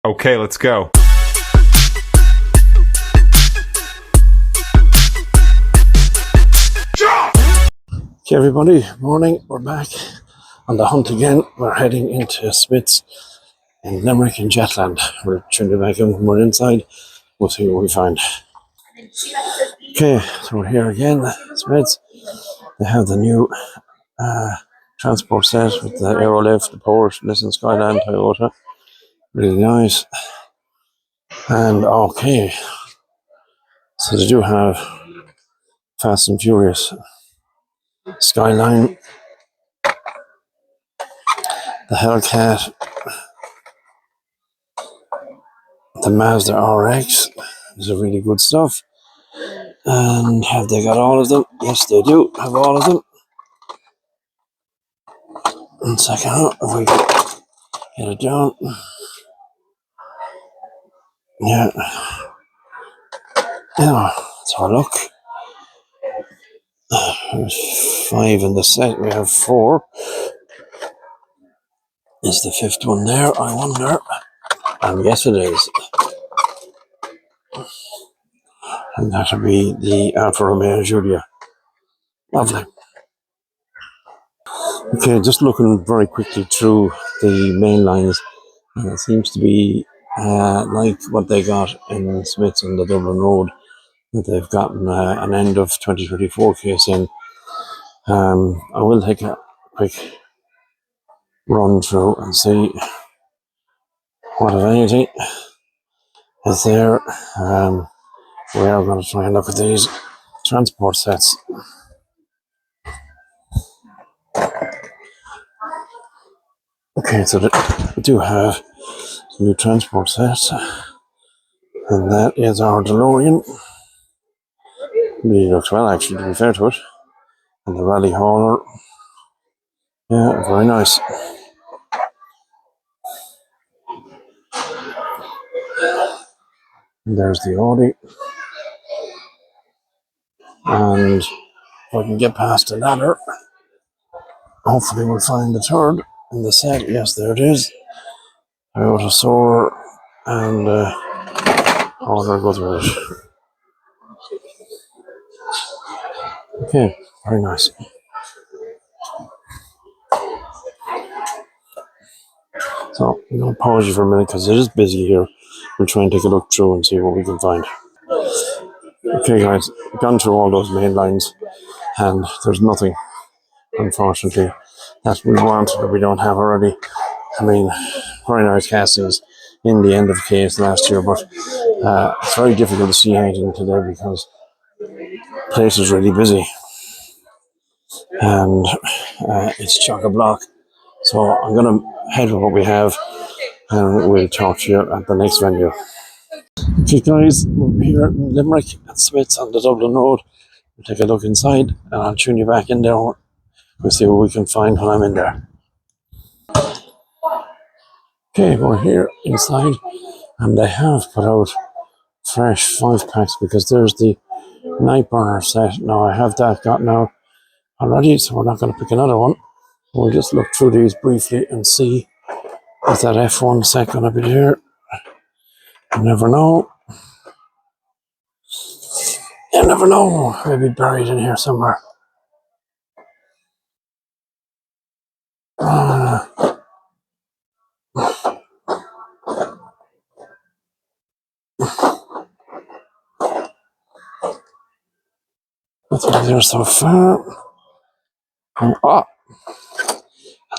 Okay, let's go. Okay, everybody, morning. We're back on the hunt again. We're heading into Smith's in Limerick and Jetland. We're trying to back in when we're inside. We'll see what we find. Okay, so we're here again. Smith's. They have the new transport set with the Aerolift, the Porsche, Nissan Skyline, Toyota. Really nice. And okay, so they do have Fast and Furious Skyline, the Hellcat, the Mazda RX. These are really good stuff. And have they got all of them? Yes, they do have all of them. One second, if we can get it down. Yeah. Let's have a look. There's 5 in the set. We have 4. Is the 5th one there? I wonder. And yes, it is. And that'll be the Alfa Romeo Giulia. Lovely. Okay, just looking very quickly through the main lines, and it seems to be like what they got in Smith's on the Dublin Road, that they've gotten an end of 2024 case in. I will take a quick run through and see what, if anything, is there. We are going to try and look at these transport sets. Okay, so we do have some new transport sets, and that is our DeLorean. Really looks well, actually, to be fair to it. And the Rally Hauler. Yeah, very nice. And there's the Audi. And if I can get past the ladder, hopefully we'll find the third in the set. Yes, there it is. Toyota Soarer and all that goes with it. Okay, very nice. So I'm going to pause you for a minute because it is busy here. We'll try and take a look through and see what we can find. Okay, guys, I've gone through all those main lines and there's nothing, unfortunately, that we want that we don't have already. I mean, very nice castings in the end of the case last year, but it's very difficult to see anything today because the place is really busy and it's chock-a-block. So I'm going to head with what we have and we'll talk to you at the next venue. Okay, guys, we're here in Limerick at Smith's on the Dublin Road. We'll take a look inside and I'll tune you back in there. We'll see what we can find when I'm in there. Okay, we're here inside and they have put out fresh 5-packs because there's the night burner set. Now I have that got now already, so we're not going to pick another one. We'll just look through these briefly and see, is that F1 set going to be there? You never know. You never know. Maybe buried in here somewhere. Nothing there so far. And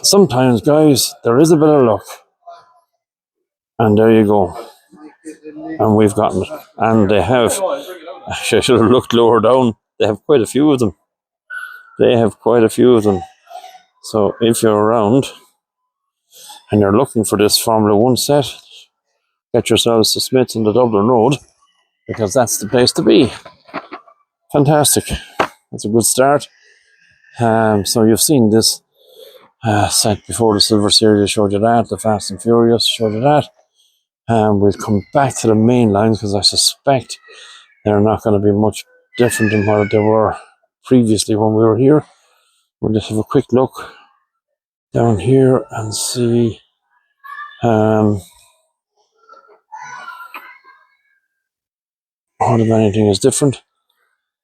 sometimes, guys, there is a bit of luck. And there you go. And we've gotten it. And they have, I should have looked lower down. They have quite a few of them. So if you're around and you're looking for this Formula 1 set, get yourselves to Smith's on the Dublin Road because that's the place to be. Fantastic. That's a good start. So you've seen this set before. The Silver Series showed you that. The Fast and Furious showed you that. We'll come back to the main lines because I suspect they're not going to be much different than what they were previously when we were here. We'll just have a quick look down here and see what if anything is different.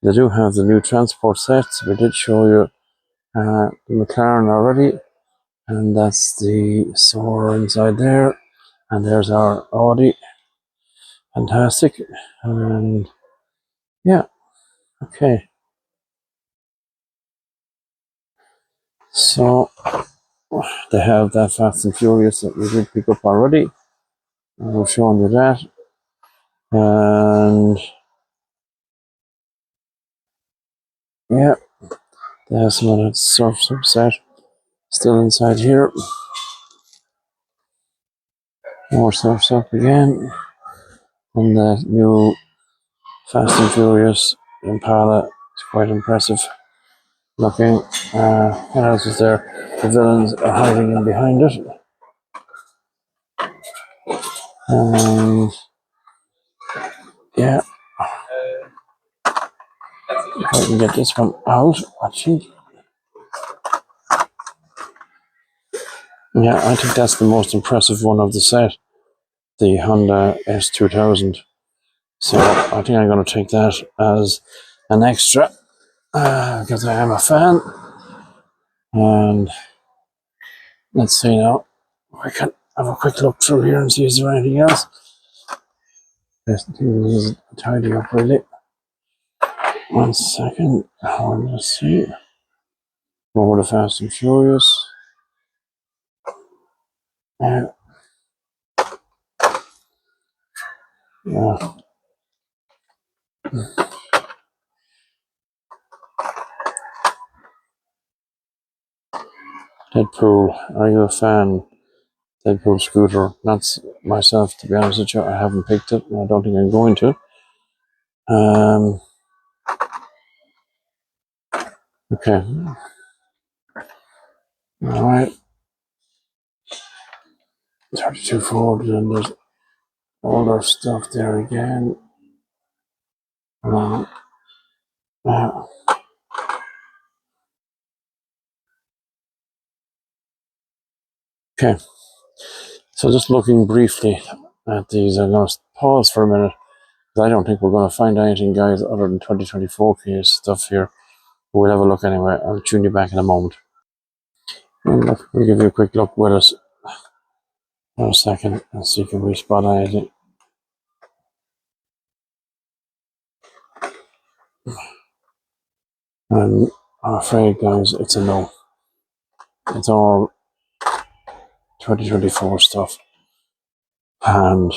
They do have the new transport sets. We did show you the McLaren already, and that's the Soarer inside there, and there's our Audi. Fantastic. And yeah, okay, so they have that Fast and Furious that we did pick up already. I've shown you that. And yeah, there's some of that surf subset still inside here. More surfs up again. And the new Fast and Furious Impala is quite impressive looking. What else is there? The villains are hiding in behind it. And yeah, if I can get this one out, actually. Yeah, I think that's the most impressive one of the set, the Honda S2000. So I think I'm going to take that as an extra because I am a fan. And let's see now, I can have a quick look through here and see if there's anything else. This thing is tidy up really. 1 second, let's see. Over the Fast and Furious. Yeah. Deadpool, are you a fan? Deadpool scooter. Not myself, to be honest with you. I haven't picked it, and I don't think I'm going to. Okay. All right. 32 Ford, and there's older stuff there again. Yeah. Okay. So just looking briefly at these, I'm going to pause for a minute. I don't think we're going to find anything, guys, other than 2024 stuff here. We'll have a look anyway. I'll tune you back in a moment. And look, we'll give you a quick look with us for a second and see if we spot anything. And I'm afraid, guys, it's a no. It's all 2024 stuff. And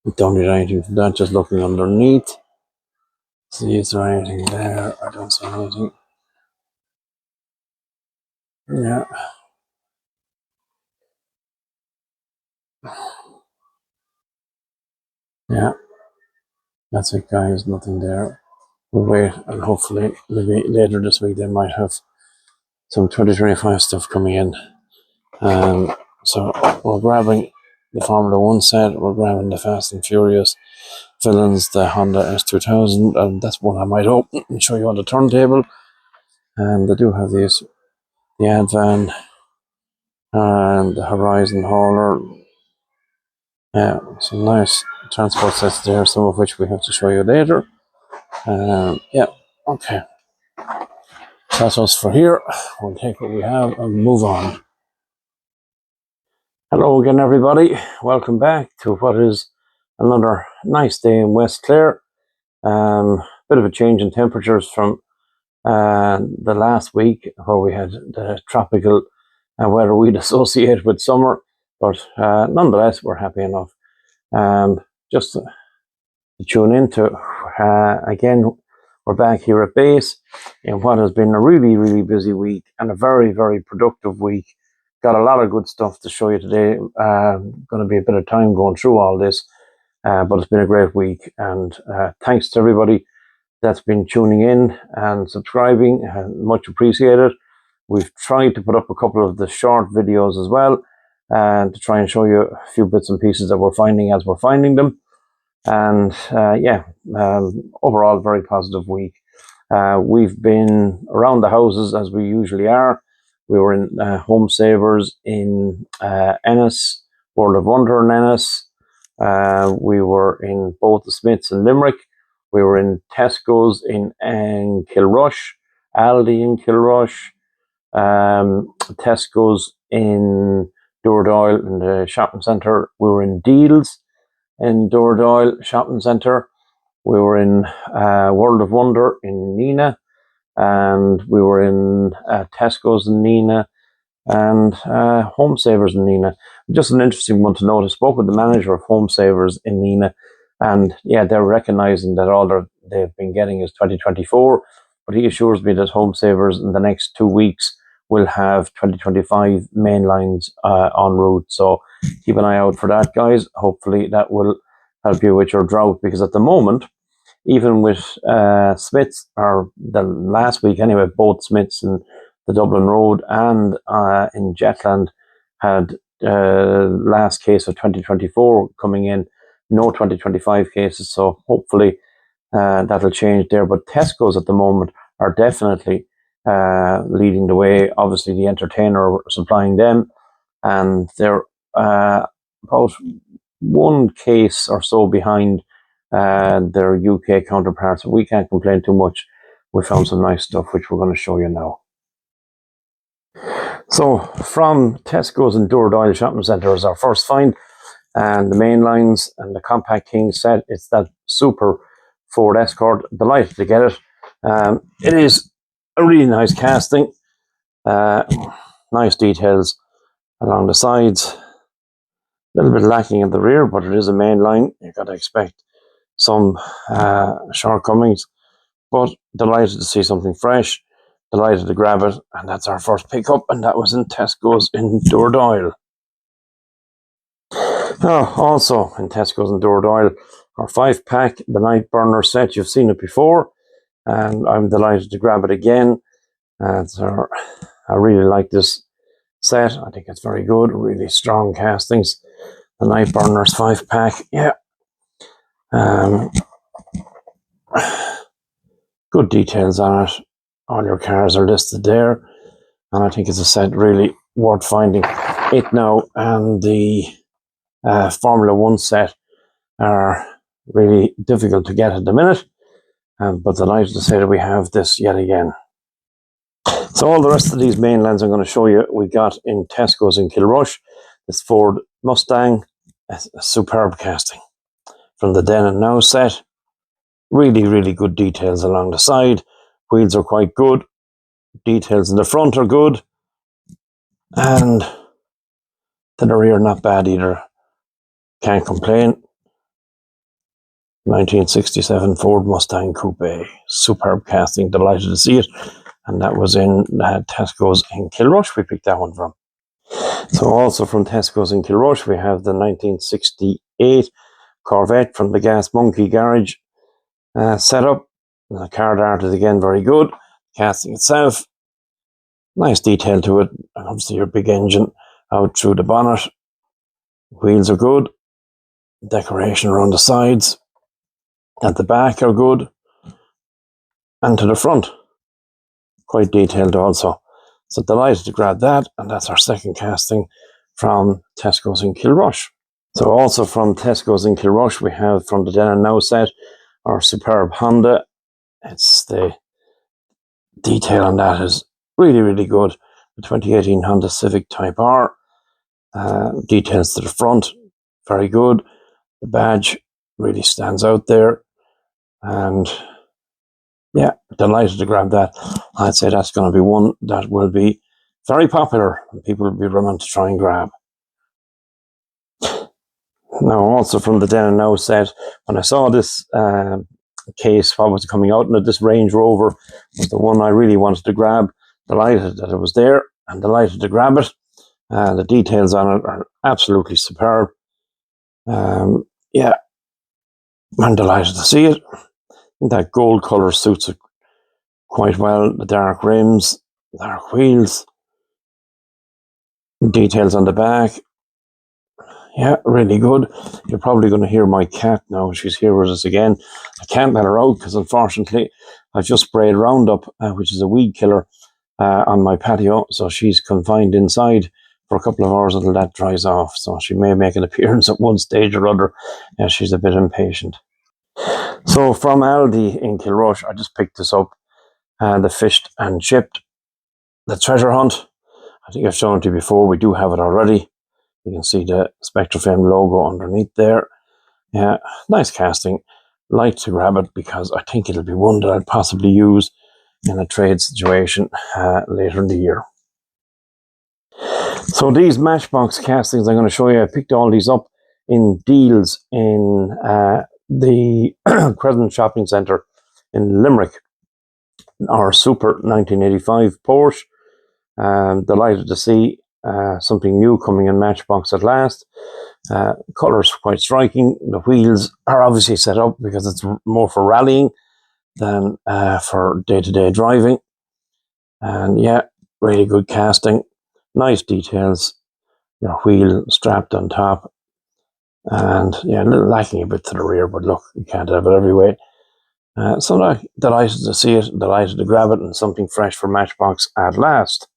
we don't need anything from that, just looking underneath. See, is there anything there? I don't see anything. Yeah. Yeah. That's it, guys. Nothing there. We'll wait, and hopefully, maybe later this week, they might have some 2025 stuff coming in. So we're grabbing the Formula 1 set, we're grabbing the Fast and Furious villains, the Honda S2000, and that's one I might open and show you on the turntable. And they do have these, the Advan and the Horizon Hauler. Yeah, some nice transport sets there, some of which we have to show you later. Yeah, okay. That's us for here. We'll take what we have and move on. Hello again, everybody. Welcome back to what is another nice day in West Clare. Bit of a change in temperatures from the last week where we had the tropical weather we'd associate with summer, but nonetheless, we're happy enough. Just to tune into, again, we're back here at base in what has been a really, really busy week and a very, very productive week. Got a lot of good stuff to show you today. Going to be a bit of time going through all this, but it's been a great week. And thanks to everybody that's been tuning in and subscribing. Much appreciated. We've tried to put up a couple of the short videos as well, and to try and show you a few bits and pieces that we're finding as we're finding them. And overall, very positive week. We've been around the houses as we usually are. We were in Home Savers in Ennis, World of Wonder in Ennis. We were in both the Smiths in Limerick. We were in Tesco's in Kilrush, Aldi in Kilrush, Tesco's in Doordoyle in the shopping centre. We were in Deals in Doordoyle shopping centre. We were in World of Wonder in Neenah, and we were in Tesco's in Neenah, and Home Savers in Neenah. Just an interesting one to note. I spoke with the manager of Home Savers in Neenah, and yeah, they're recognising that all they've been getting is 2024, but he assures me that Home Savers in the next 2 weeks will have 2025 Mainlines en route. So keep an eye out for that, guys. Hopefully that will help you with your drought, because at the moment, even with Smiths, or the last week anyway, both Smiths and the Dublin Road and in Jetland had last case of 2024 coming in, no 2025 cases. So hopefully that'll change there. But Tesco's at the moment are definitely leading the way. Obviously, the Entertainer are supplying them, and they're about one case or so behind their UK counterparts. We can't complain too much. We found some nice stuff, which we're going to show you now. So from Tesco's and Doordoyle Shopping Centre is our first find, and the Mainlines and the Compact King set. It's that super Ford Escort. Delighted to get it. It is a really nice casting. Nice details along the sides. A little bit lacking in the rear, but it is a Mainline. You've got to expect some shortcomings, but delighted to see something fresh. Delighted to grab it, and that's our first pickup, and that was in Tesco's in Doordoyle. Also in Tesco's in Doordoyle, our 5-pack, the Night Burner set. You've seen it before, and I'm delighted to grab it again. I really like this set. I think it's very good, really strong castings. The Night Burners 5-pack, yeah. Good details on it. All your cars are listed there, and I think it's a set really worth finding. It now and the Formula 1 set are really difficult to get at the minute, but delighted to say that we have this yet again. So all the rest of these Mainlines I'm going to show you, we got in Tesco's in Kilrush. This Ford Mustang, a superb casting from the Then and Now set. Really, really good details along the side. Wheels are quite good. Details in the front are good. And to the rear, not bad either. Can't complain. 1967 Ford Mustang Coupe. Superb casting. Delighted to see it. And that was in Tesco's in Kilrush. We picked that one from. So also from Tesco's in Kilrush, we have the 1968 Corvette from the Gas Monkey garage setup. The card art is again very good. Casting itself, nice detail to it. And obviously your big engine out through the bonnet. Wheels are good. Decoration around the sides. At the back are good. And to the front, quite detailed also. So delighted to grab that, and that's our second casting from Tesco's in Kilrush. So also from Tesco's in Kilrush, we have from the Then and Now set our superb Honda. It's the detail on that is really, really good. The 2018 Honda Civic Type R. Details to the front, very good. The badge really stands out there, and yeah, delighted to grab that. I'd say that's going to be one that will be very popular and people will be running to try and grab. Now, also from the Then and Now set, when I saw this case, what was coming out, and this Range Rover was the one I really wanted to grab. Delighted that it was there and delighted to grab it. The details on it are absolutely superb. Yeah, I'm delighted to see it. That gold colour suits it quite well. The dark rims, dark wheels, details on the back. Yeah, really good. You're probably going to hear my cat now. She's here with us again. I can't let her out because unfortunately I've just sprayed Roundup, which is a weed killer, on my patio. So she's confined inside for a couple of hours until that dries off. So she may make an appearance at one stage or other. Yeah, she's a bit impatient. So from Aldi in Kilrush, I just picked this up. The fished and chipped. The treasure hunt. I think I've shown it to you before. We do have it already. You can see the Spectrafilm logo underneath there. Yeah, nice casting. Like to grab it because I think it'll be one that I'd possibly use in a trade situation later in the year. So these Matchbox castings I'm going to show you, I picked all these up in deals in the Crescent Shopping Centre in Limerick. Our Super 1985 Porsche. Delighted to see something new coming in Matchbox at last. Colours quite striking. The wheels are obviously set up because it's more for rallying than for day-to-day driving. And yeah, really good casting. Nice details. Your wheel strapped on top. And yeah, a little lacking a bit to the rear, but look, you can't have it every way. So I'm delighted to see it, delighted to grab it, and something fresh for Matchbox at last.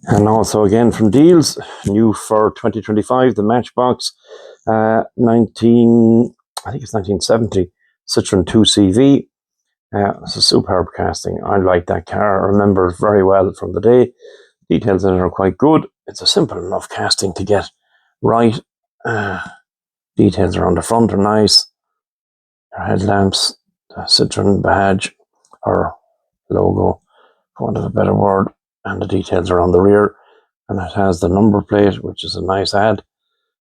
And also again from deals, new for 2025, the Matchbox I think it's 1970 Citroen 2CV. It's a superb casting. I like that car. I remember it very well from the day. Details in it are quite good. It's a simple enough casting to get right. Details around the front are nice. Your headlamps, the Citroen badge or logo, for want of a better word, and the details around the rear. And it has the number plate, which is a nice add.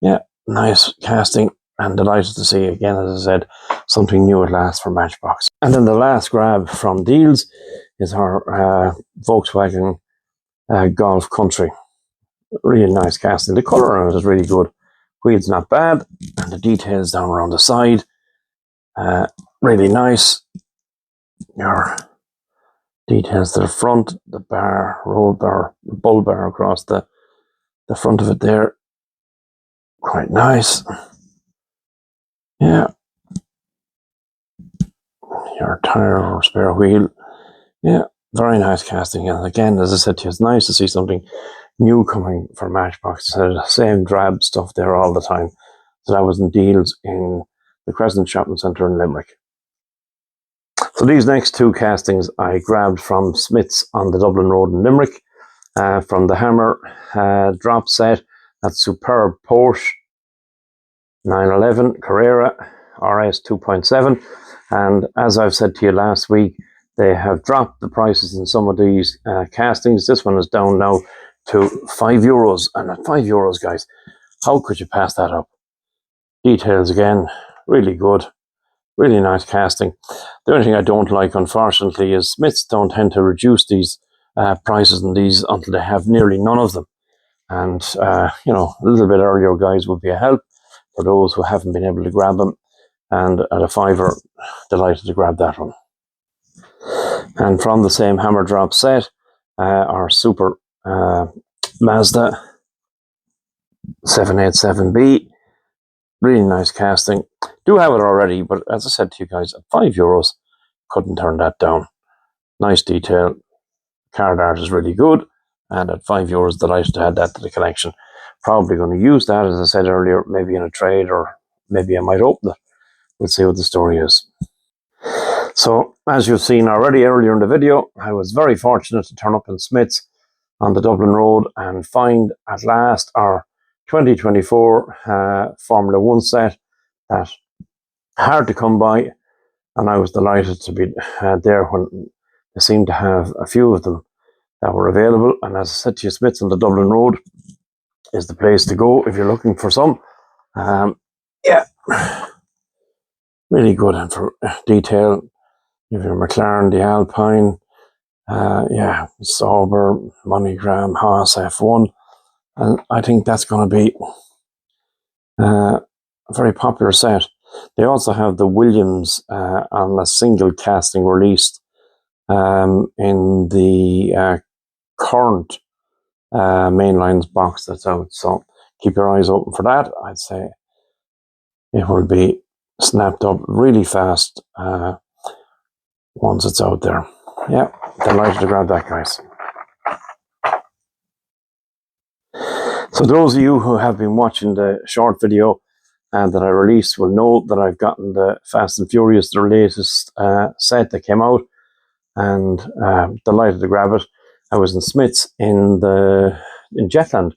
Yeah, nice casting, and delighted to see, again, as I said, something new at last for Matchbox. And then the last grab from deals is our Volkswagen Golf Country. Really nice casting. The colour on it is really good. Wheels not bad, and the details down around the side, really nice. Your details to the front, the bar, roll bar, bull bar across the front of it there. Quite nice. Yeah. Your tire or spare wheel. Yeah, very nice casting. And again, as I said to you, it's nice to see something new coming for Matchbox. Instead of the same drab stuff there all the time. So that was in deals in the Crescent Shopping Centre in Limerick. So these next two castings I grabbed from Smith's on the Dublin Road in Limerick. From the Hammer drop set, that superb Porsche 911 Carrera RS 2.7. And as I've said to you last week, they have dropped the prices in some of these castings. This one is down now to €5. And at €5, guys, how could you pass that up? Details again, really good. Really nice casting. The only thing I don't like, unfortunately, is Smiths don't tend to reduce these prices on these until they have nearly none of them. And, you know, a little bit earlier, guys, would be a help for those who haven't been able to grab them. And at a £5, delighted to grab that one. And from the same Hammer drop set, our Super Mazda 787B. Really nice casting. Do have it already, but as I said to you guys, at €5, couldn't turn that down. Nice detail. Card art is really good. And at €5, delighted to add that to the collection. Probably going to use that, as I said earlier, maybe in a trade, or maybe I might open it. We'll see what the story is. So, as you've seen already earlier in the video, I was very fortunate to turn up in Smith's on the Dublin Road and find at last our 2024 Formula 1 set that hard to come by, and I was delighted to be there when they seemed to have a few of them that were available. And as I said to you, Smith's on the Dublin Road is the place to go if you're looking for some. Yeah, really good. And for detail, you have your McLaren, the Alpine, yeah, Sauber, MoneyGram, Haas F1, and I think that's going to be a very popular set. They also have the Williams on a single casting released in the current Mainlines box that's out. So keep your eyes open for that. I'd say it will be snapped up really fast once it's out there. Yeah, delighted to grab that, guys. So those of you who have been watching the short video that I released will know that I've gotten the Fast and Furious, the latest set that came out, and delighted to grab it. I was in Smith's in Jetland,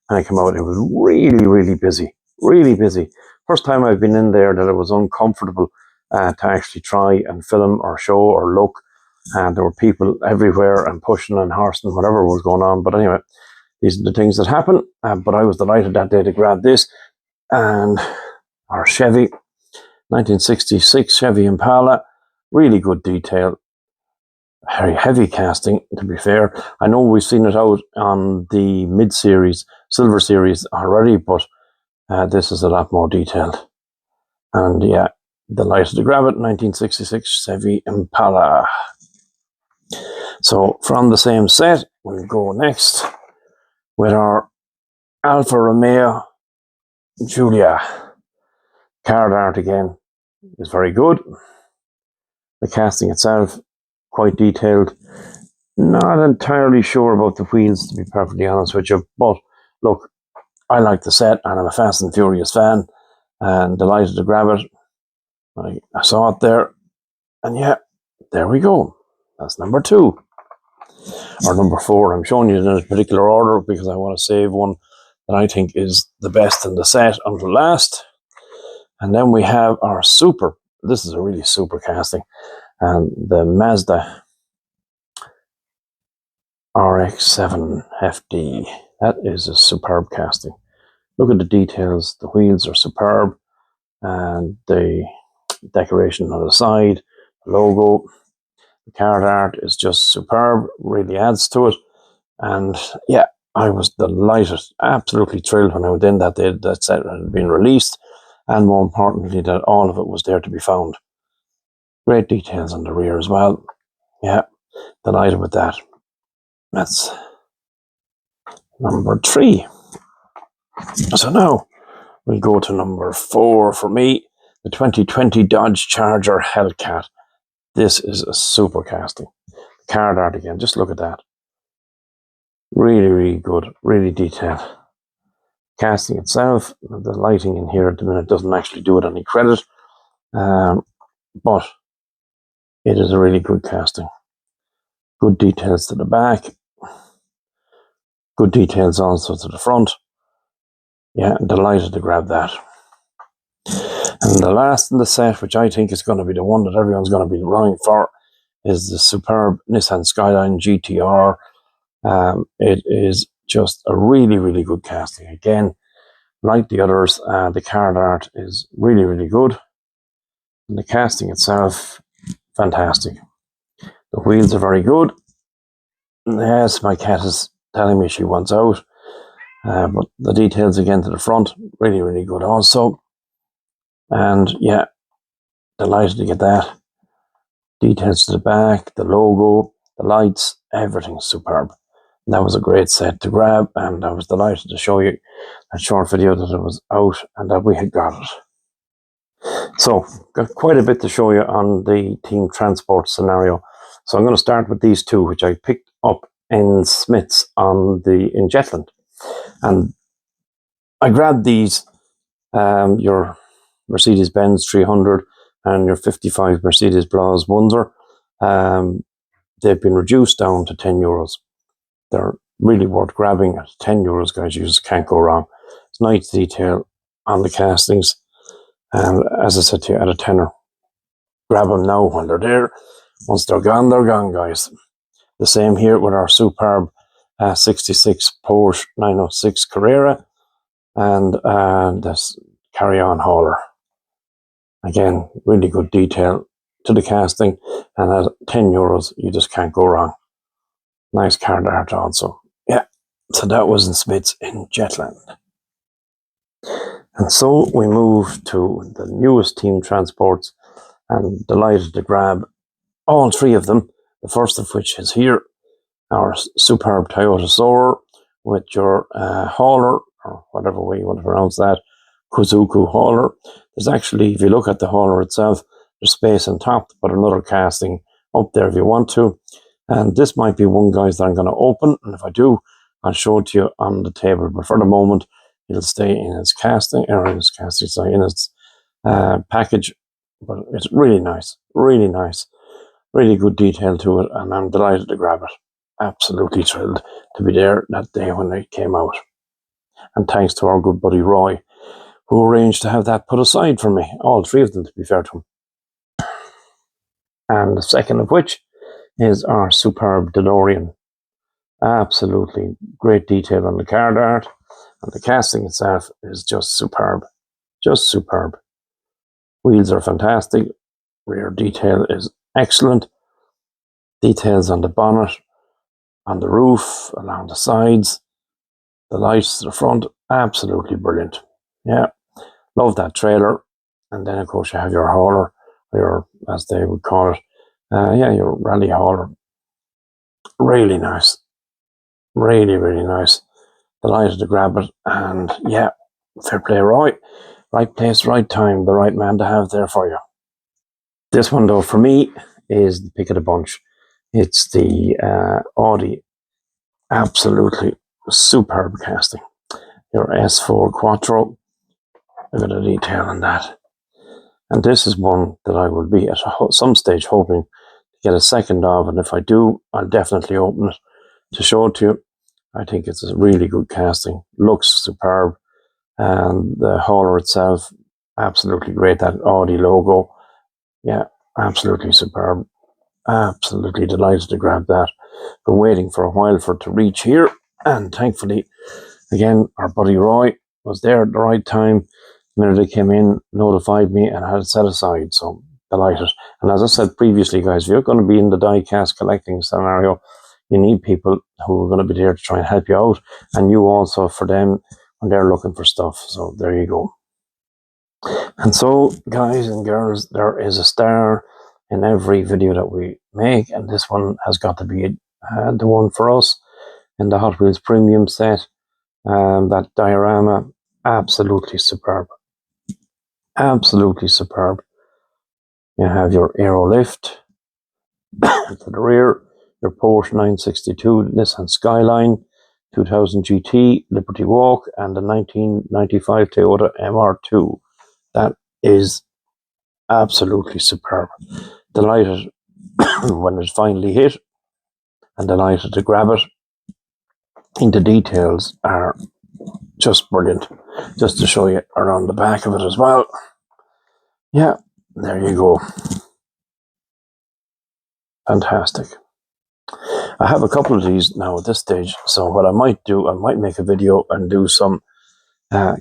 and I came out. It was really, really busy, really busy. First time I've been in there that it was uncomfortable to actually try and film or show or look. And there were people everywhere and pushing and horsing, whatever was going on. But anyway, these are the things that happen. But I was delighted that day to grab this and our Chevy, 1966 Chevy Impala, really good detail. Very heavy casting, to be fair. I know we've seen it out on the mid-series, Silver Series already, but this is a lot more detailed. And yeah, delighted to grab it, 1966 Chevy Impala. So from the same set, we'll go next with our Alfa Romeo Giulia. Card art again is very good. The casting itself, quite detailed. Not entirely sure about the wheels, to be perfectly honest with you. But look, I like the set, and I'm a Fast and Furious fan, and delighted to grab it. I saw it there, and yeah, there we go. That's number 2. Or number 4. I'm showing you in a particular order because I want to save one that I think is the best in the set until last. And then we have our super. This is a really super casting. And the Mazda RX-7 FD. That is a superb casting. Look at the details. The wheels are superb. And the decoration on the side, the logo, the card art is just superb. Really adds to it. And yeah, I was delighted, absolutely thrilled when I went in that day that set had been released. And more importantly, that all of it was there to be found. Great details on the rear as well. Yeah, delighted with that. That's number 3. So now we'll go to number 4 for me, the 2020 Dodge Charger Hellcat. This is a super casting. Card art again, just look at that. Really, really good, really detailed. Casting itself, the lighting in here at the minute doesn't actually do it any credit, but it is a really good casting. Good details to the back. Good details also to the front. Yeah, delighted to grab that. And the last in the set, which I think is going to be the one that everyone's going to be running for, is the superb Nissan Skyline GTR. It is just a really, really good casting. Again, like the others, the card art is really, really good. And the casting itself, fantastic. The wheels are very good. Yes, my cat is telling me she wants out. But the details again to the front, really, really good also. And yeah, delighted to get that. Details to the back, the logo, the lights, everything's superb. And that was a great set to grab, and I was delighted to show you that short video that it was out and that we had got it. So, got quite a bit to show you on the team transport scenario. So I'm going to start with these two, which I picked up in Smith's in Jetland. And I grabbed these, your Mercedes-Benz 300 and your 55 Mercedes-Benz Windsor. They've been reduced down to €10. They're really worth grabbing at €10, guys. You just can't go wrong. It's nice detail on the castings. And as I said to you, at a tenner, grab them now while they're there. Once they're gone, guys. The same here with our superb 66 Porsche 906 Carrera and this carry-on hauler. Again, really good detail to the casting, and at €10, you just can't go wrong. Nice card art also. Yeah, so that was in Smith's in Jetland. And so we move to the newest team transports, and delighted to grab all 3 of them. The first of which is here, our superb Toyota Soarer with your hauler, or whatever way you want to pronounce that, Kuzuku hauler. There's actually, if you look at the hauler itself, there's space on top to put another casting up there if you want to. And this might be one, guys, that I'm going to open. And if I do, I'll show it to you on the table, but for the moment, it'll stay in its casting, or in its casting, sorry, in its package. But it's really nice, really good detail to it, and I'm delighted to grab it. Absolutely thrilled to be there that day when it came out. And thanks to our good buddy Roy, who arranged to have that put aside for me. All three of them, to be fair to him. And the second of which is our superb DeLorean. Absolutely great detail on the card art, and the casting itself is just superb. Just superb. Wheels are fantastic. Rear detail is excellent. Details on the bonnet, on the roof, along the sides, the lights to the front, absolutely brilliant. Yeah, love that trailer. And then, of course, you have your hauler, your, as they would call it, your rally hauler. Really nice. Really, really nice. Delighted to grab it. And yeah, fair play, Roy. Right place, right time, the right man to have there for you. This one, though, for me, is the pick of the bunch. It's the Audi. Absolutely superb casting. Your S4 Quattro. Look at the detail on that. And this is one that I will be at some stage hoping to get a second of. And if I do, I'll definitely open it to show it to you. I think it's a really good casting. Looks superb. And the hauler itself, absolutely great. That Audi logo. Yeah, absolutely superb. Absolutely delighted to grab that. Been waiting for a while for it to reach here. And thankfully, again, our buddy Roy was there at the right time. The minute it came in, notified me and had it set aside. So delighted. And as I said previously, guys, if you're going to be in the die-cast collecting scenario, you need people who are going to be there to try and help you out. And you also for them when they're looking for stuff. So there you go. And so, guys and girls, there is a star in every video that we make. And this one has got to be the one for us in the Hot Wheels premium set. That diorama, absolutely superb. Absolutely superb. You have your aero lift to the rear, your Porsche 962 Nissan Skyline, 2000 GT, Liberty Walk, and the 1995 Toyota MR2. That is absolutely superb. Delighted when it's finally hit, and delighted to grab it. I think the details are just brilliant. Just to show you around the back of it as well. Yeah, there you go. Fantastic. I have a couple of these now at this stage, so what I might do, I might make a video and do some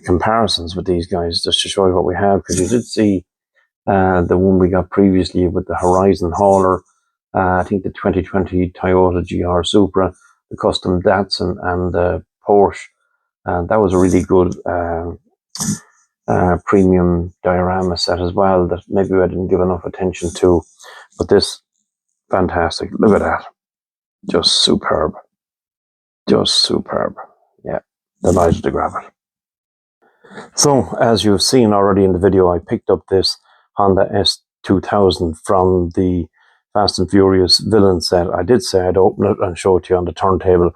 comparisons with these guys just to show you what we have, because you did see the one we got previously with the Horizon hauler, I think the 2020 Toyota GR Supra, the custom Datsun, and the Porsche. And that was a really good premium diorama set as well that maybe I didn't give enough attention to. But this, fantastic. Look at that. Just superb. Just superb. Yeah, delighted to grab it. So, as you've seen already in the video, I picked up this Honda S2000 from the Fast and Furious villain set. I did say I'd open it and show it to you on the turntable,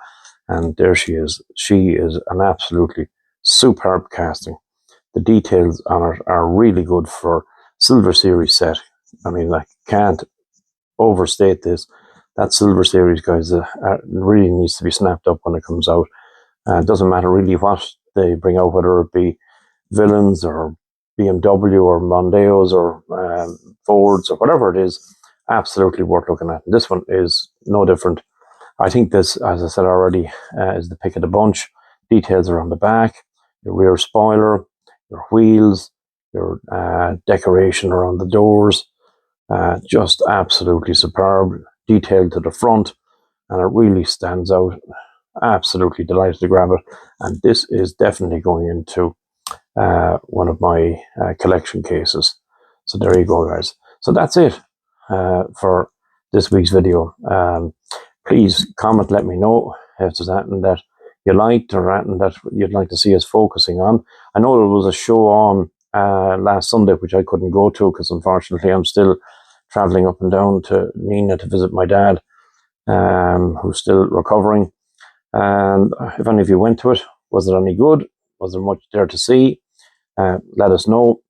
and there she is. She is an absolutely superb casting. The details on it are really good for Silver Series set. I mean, I can't overstate this. That Silver Series, guys, really needs to be snapped up when it comes out. It doesn't matter really what they bring out, whether it be villains or BMW or Mondeos or Fords or whatever it is, absolutely worth looking at. And this one is no different. I think this, as I said already, is the pick of the bunch. Details are on the back, your rear spoiler, your wheels, your decoration around the doors. Just absolutely superb. Detailed to the front, and it really stands out. Absolutely delighted to grab it. And this is definitely going into one of my collection cases. So there you go, guys. So that's it for this week's video. Please comment, let me know if there's anything that you liked or anything that you'd like to see us focusing on. I know there was a show on last Sunday which I couldn't go to because unfortunately I'm still traveling up and down to Nina to visit my dad, who's still recovering. And if any of you went to it, was it any good? Was there much there to see? Let us know.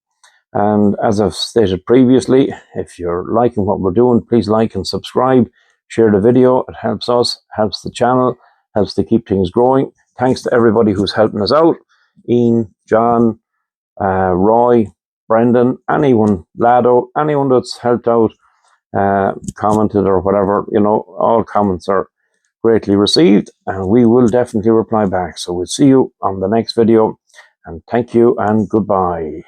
And as I've stated previously, if you're liking what we're doing, please like and subscribe. Share the video. It helps us, helps the channel, helps to keep things growing. Thanks to everybody who's helping us out. Ian, John, Roy, Brendan, anyone, Lado, anyone that's helped out, commented or whatever, all comments are greatly received, and we will definitely reply back. So we'll see you on the next video, and thank you and goodbye.